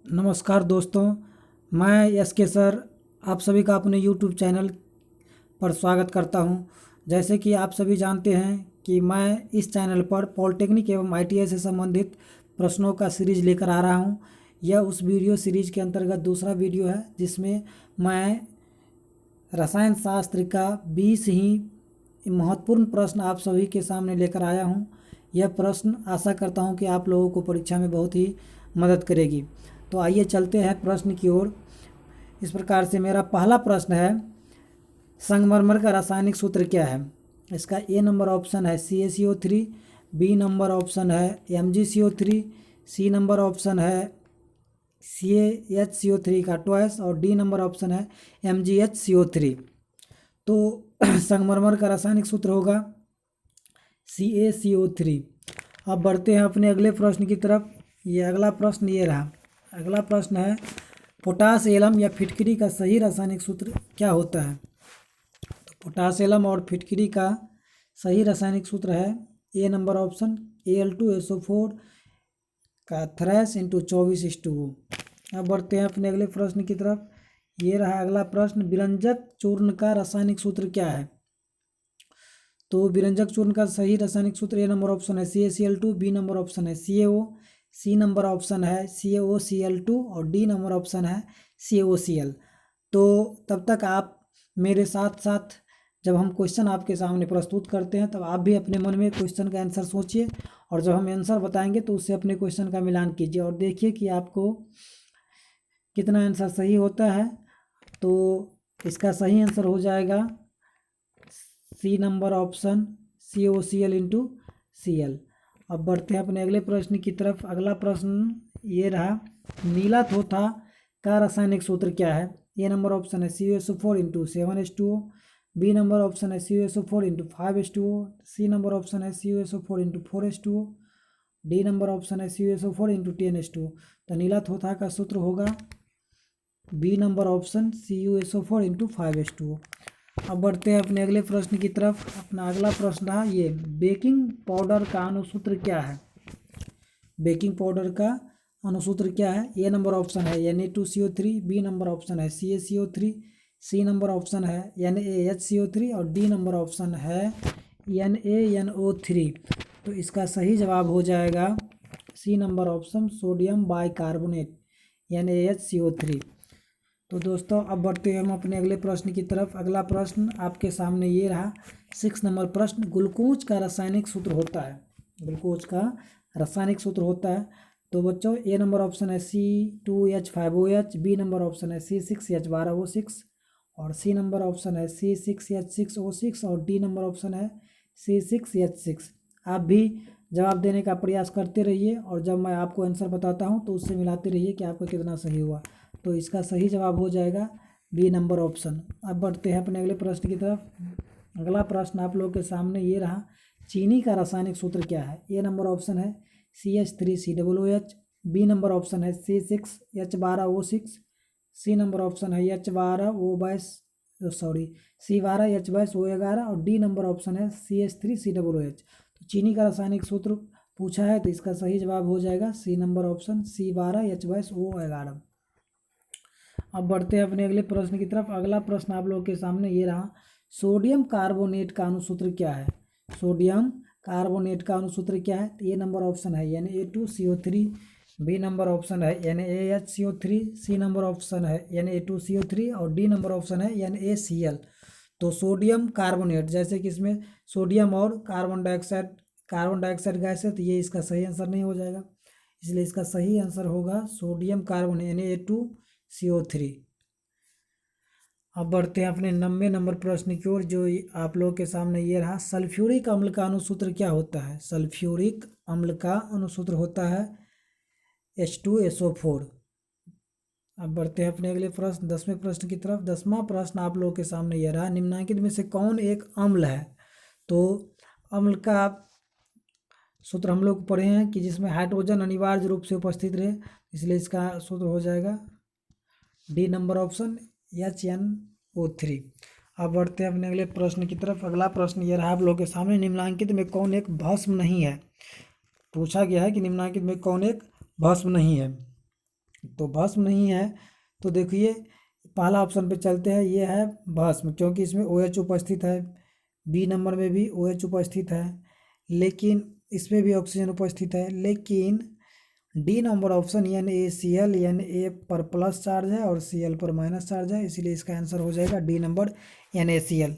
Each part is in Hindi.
नमस्कार दोस्तों, मैं एस के सर आप सभी का अपने यूट्यूब चैनल पर स्वागत करता हूं। जैसे कि आप सभी जानते हैं कि मैं इस चैनल पर पॉलिटेक्निक एवं आईटीआई से संबंधित प्रश्नों का सीरीज लेकर आ रहा हूं। यह उस वीडियो सीरीज के अंतर्गत दूसरा वीडियो है जिसमें मैं रसायन शास्त्र का 20 ही महत्वपूर्ण प्रश्न आप सभी के सामने लेकर आया हूं। यह प्रश्न आशा करता हूं कि आप लोगों को परीक्षा में बहुत ही मदद करेगी। तो आइए चलते हैं प्रश्न की ओर। इस प्रकार से मेरा पहला प्रश्न है, संगमरमर का रासायनिक सूत्र क्या है? इसका ए नंबर ऑप्शन है CaCO3, बी नंबर ऑप्शन है MgCO3, सी नंबर ऑप्शन है CaHCO3 का ट्वाइस और डी नंबर ऑप्शन है MgHCO3। तो संगमरमर का रासायनिक सूत्र होगा CaCO3। अब बढ़ते हैं अपने अगले प्रश्न की तरफ। ये अगला प्रश्न ये रहा। अगला प्रश्न है, पोटास एलम या फिटकरी का सही रासायनिक सूत्र क्या होता है? तो पोटास एलम और फिटकरी का सही रासायनिक सूत्र है ए नंबर ऑप्शन Al2SO4 का थ्रैश इंटू 24:2। अब बढ़ते हैं अपने अगले प्रश्न की तरफ। ये रहा अगला प्रश्न, विरंजक चूर्ण का रासायनिक सूत्र क्या है? तो विरंजक चूर्ण का सही रासायनिक सूत्र ए नंबर ऑप्शन है CaCl2, बी नंबर ऑप्शन है CaO, सी नंबर ऑप्शन है CaOCl2 और डी नंबर ऑप्शन है CaOCl। तो तब तक आप मेरे साथ साथ जब हम क्वेश्चन आपके सामने प्रस्तुत करते हैं तब आप भी अपने मन में क्वेश्चन का आंसर सोचिए और जब हम आंसर बताएंगे तो उससे अपने क्वेश्चन का मिलान कीजिए और देखिए कि आपको कितना आंसर सही होता है। तो इसका सही आंसर हो जाएगा C number option CaOCl into Cl। अब बढ़ते हैं अपने अगले प्रश्न की तरफ। अगला प्रश्न ये रहा, नीला थोथा का रासायनिक सूत्र क्या है? ए नंबर ऑप्शन है CuSO4 into 7H2O, B number option है CuSO4 इंटू 5H2O, सी नंबर ऑप्शन है CuSO4 into 4H2O, D number option है CuSO4 इंटू 10H2O। तो नीला थोथा का सूत्र होगा B number option CuSO4 into 5H2O। अब बढ़ते हैं अपने अगले प्रश्न की तरफ। अपना अगला प्रश्न रहा ये, बेकिंग पाउडर का अनुसूत्र क्या है? बेकिंग पाउडर का अनुसूत्र क्या है? ए नंबर ऑप्शन है Na2CO3, बी नंबर ऑप्शन है CaCO3, सी नंबर ऑप्शन है NaHCO3 और डी नंबर ऑप्शन है NaNO3। तो इसका सही जवाब हो जाएगा C number option sodium bicarbonate NaHCO3। तो दोस्तों अब बढ़ते हैं हम अपने अगले प्रश्न की तरफ। अगला प्रश्न आपके सामने ये रहा, 6 नंबर प्रश्न, ग्लूकोज का रासायनिक सूत्र होता है। ग्लूकोज का रासायनिक सूत्र होता है तो बच्चों ए नंबर ऑप्शन है C2H5OH, बी नंबर ऑप्शन है C6H12O6 और सी नंबर ऑप्शन है C6H6O6 और डी नंबर ऑप्शन है C6H6। आप भी जवाब देने का प्रयास करते रहिए और जब मैं आपको आंसर बताता हूँ तो उससे मिलाते रहिए कि आपका कितना सही हुआ। तो इसका सही जवाब हो जाएगा बी नंबर ऑप्शन। अब बढ़ते हैं अपने अगले प्रश्न की तरफ। अगला प्रश्न आप लोगों के सामने ये रहा, चीनी का रासायनिक सूत्र क्या है? ए नंबर ऑप्शन है CH3COOH, बी नंबर ऑप्शन है C6H12O6, सी नंबर ऑप्शन है C12H12O11 और डी नंबर ऑप्शन है CH3COOH। तो चीनी का रासायनिक सूत्र पूछा है तो इसका सही जवाब हो जाएगा सी नंबर ऑप्शन C12H12O11। अब बढ़ते हैं अपने अगले प्रश्न की तरफ। अगला प्रश्न आप लोगों के सामने ये रहा, सोडियम कार्बोनेट का अनुसूत्र क्या है? सोडियम कार्बोनेट का अनुसूत्र क्या है? ए नंबर ऑप्शन है Na2CO3, बी नंबर ऑप्शन है NaHCO3, सी नंबर ऑप्शन है Na2CO3 और डी नंबर ऑप्शन है NaCl। तो सोडियम कार्बोनेट, जैसे कि इसमें सोडियम और कार्बन डाइऑक्साइड गैस है तो ये इसका सही आंसर नहीं हो जाएगा, इसलिए इसका सही आंसर होगा सोडियम कार्बोनेट Na2CO3। अब बढ़ते हैं अपने 90 नंबर प्रश्न की ओर जो आप लोगों के सामने ये रहा, सल्फ्यूरिक अम्ल का अनुसूत्र क्या होता है? सल्फ्यूरिक अम्ल का अनुसूत्र होता है H2SO4। अब बढ़ते हैं अपने अगले प्रश्न 10वें प्रश्न की तरफ। 10वां प्रश्न आप लोगों के सामने ये रहा, निम्नलिखित में से कौन एक अम्ल है? तो अम्ल का सूत्र हम लोग पढ़े हैं कि जिसमें हाइड्रोजन अनिवार्य रूप से उपस्थित रहे, इसलिए इसका सूत्र हो जाएगा डी नंबर ऑप्शन HNO3। अब बढ़ते हैं अपने अगले प्रश्न की तरफ। अगला प्रश्न ये रहा आप लोगों के सामने, निम्नलिखित में कौन एक भस्म नहीं है? पूछा गया है कि निम्नलिखित में कौन एक भस्म नहीं है। तो भस्म नहीं है। तो देखिए पहला ऑप्शन पे चलते हैं, ये है भस्म, क्योंकि इसमें OH उपस्थित है। बी नंबर में भी OH उपस्थित है, लेकिन इसमें भी ऑक्सीजन उपस्थित है। लेकिन D number option NaCl, Na पर प्लस चार्ज है और Cl पर माइनस चार्ज है, इसीलिए इसका आंसर हो जाएगा डी नंबर NaCl।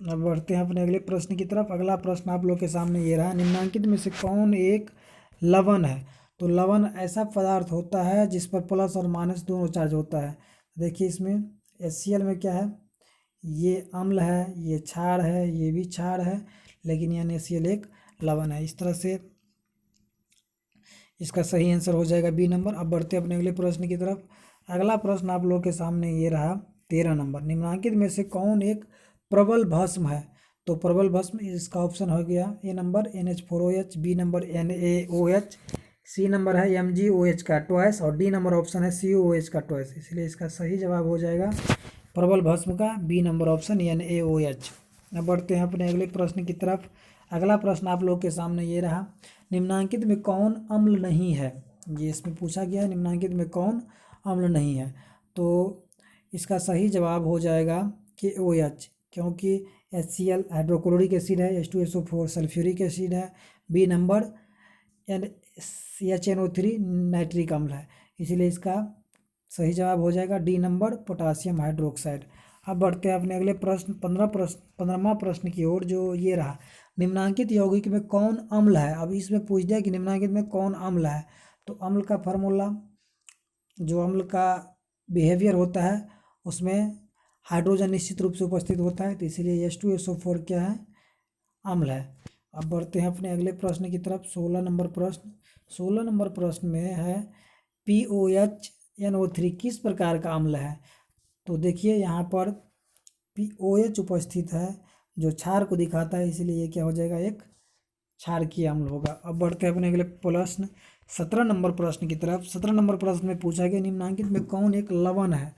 अब बढ़ते हैं अपने अगले प्रश्न की तरफ। अगला प्रश्न आप लोग के सामने ये रहा, निम्नलिखित में से कौन एक लवण है? तो लवण ऐसा पदार्थ होता है जिस पर प्लस और माइनस दोनों चार्ज होता है। देखिए इसमें HCl में क्या है, ये अम्ल है, ये क्षार है, ये भी क्षार है, लेकिन NaCl एक लवण है। इस तरह से इसका सही आंसर हो जाएगा बी नंबर। अब बढ़ते अपने अगले प्रश्न की तरफ। अगला प्रश्न आप लोग के सामने ये रहा 13 नंबर, निम्नलिखित में से कौन एक प्रबल भस्म है? तो प्रबल भस्म इसका ऑप्शन हो गया A number NH4OH, B number NaOH, C number है MgOH का ट्वाइस और डी नंबर ऑप्शन है COOH का ट्वाइस, इसलिए इसका सही जवाब हो जाएगा प्रबल भस्म का बी नंबर ऑप्शन NaOH। अब बढ़ते हैं अपने अगले प्रश्न की तरफ। अगला प्रश्न आप लोग के सामने ये रहा, निम्नलिखित में कौन अम्ल नहीं है? ये इसमें पूछा गया है निम्नलिखित में कौन अम्ल नहीं है। तो इसका सही जवाब हो जाएगा KOH, क्योंकि HCl हाइड्रोक्लोरिक एसिड है, H2SO4 सल्फ्यूरिक एसिड है, बी नंबर CHNO3 नाइट्रिक अम्ल है, इसीलिए इसका सही जवाब हो जाएगा डी नंबर पोटासियम हाइड्रोक्साइड। अब बढ़ते हैं अपने अगले प्रश्न 15वां प्रश्न की ओर, जो ये रहा, निम्नलिखित यौगिक में कौन अम्ल है? अब इसमें पूछ दिया कि निम्नलिखित में कौन अम्ल है, तो अम्ल का फार्मूला, जो अम्ल का बिहेवियर होता है उसमें हाइड्रोजन निश्चित रूप से उपस्थित होता है, तो इसीलिए H2SO4 क्या है, अम्ल है। अब बढ़ते हैं अपने अगले प्रश्न की तरफ। 16 नंबर प्रश्न। 16 नंबर प्रश्न में है POHNO3 किस प्रकार का अम्ल है? तो देखिए यहाँ पर POH उपस्थित है जो क्षार को दिखाता है, इसलिए ये क्या हो जाएगा, एक क्षारकीय अम्ल होगा। अब बढ़ते हैं अपने अगले प्रश्न 17 नंबर प्रश्न की तरफ। 17 नंबर प्रश्न में पूछा गया निम्नलिखित में कौन एक लवण है?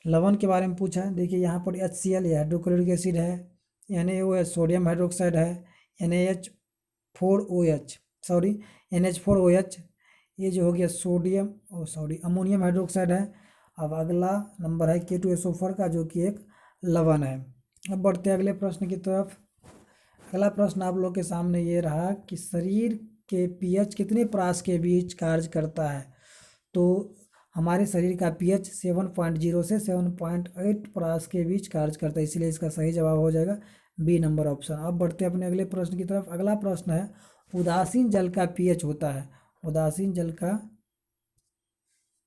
लवण के बारे में पूछा है। देखिए यहाँ पर HCl हाइड्रोक्लोरिक एसिड है, NaOH सोडियम हाइड्रोक्साइड है, NH4OH ये जो हो गया सोडियम अमोनियम हाइड्रोक्साइड है। अब अगला नंबर है K2SO4 का, जो कि एक लवण है। अब बढ़ते हैं अगले प्रश्न की तरफ। अगला प्रश्न आप लोग के सामने ये रहा कि शरीर के pH कितने परास के बीच कार्य करता है? तो हमारे शरीर का pH 7.0 से 7.8 परास के बीच कार्य करता है, इसलिए इसका सही जवाब हो जाएगा बी नंबर ऑप्शन। अब बढ़ते हैं अपने अगले प्रश्न की तरफ। अगला प्रश्न है, उदासीन जल का pH होता है, उदासीन जल का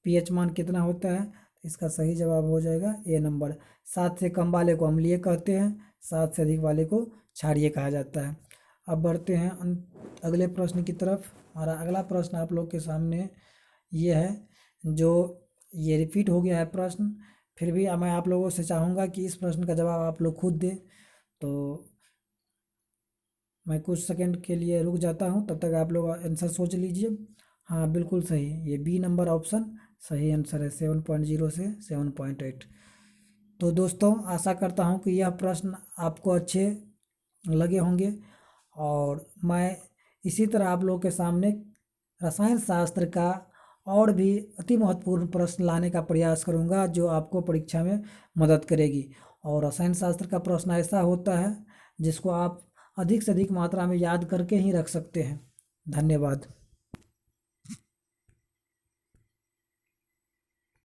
pH मान कितना होता है? इसका सही जवाब हो जाएगा ए नंबर। 7 से कम वाले को अम्लीय कहते हैं, 7 से अधिक वाले को क्षारीय कहा जाता है। अब बढ़ते हैं अगले प्रश्न की तरफ। हमारा अगला प्रश्न आप लोग के सामने ये है, जो ये रिपीट हो गया है प्रश्न, फिर भी मैं आप लोगों से चाहूँगा कि इस प्रश्न का जवाब आप लोग खुद दें। तो मैं कुछ सेकंड के लिए रुक जाता हूँ, तब तक आप लोग आंसर सोच लीजिए। हाँ बिल्कुल सही, ये बी नंबर ऑप्शन सही आंसर है, 7.0 से 7.8। तो दोस्तों आशा करता हूँ कि यह प्रश्न आपको अच्छे लगे होंगे, और मैं इसी तरह आप लोगों के सामने रसायन शास्त्र का और भी अति महत्वपूर्ण प्रश्न लाने का प्रयास करूंगा, जो आपको परीक्षा में मदद करेगी। और रसायन शास्त्र का प्रश्न ऐसा होता है जिसको आप अधिक से अधिक मात्रा में याद करके ही रख सकते हैं। धन्यवाद।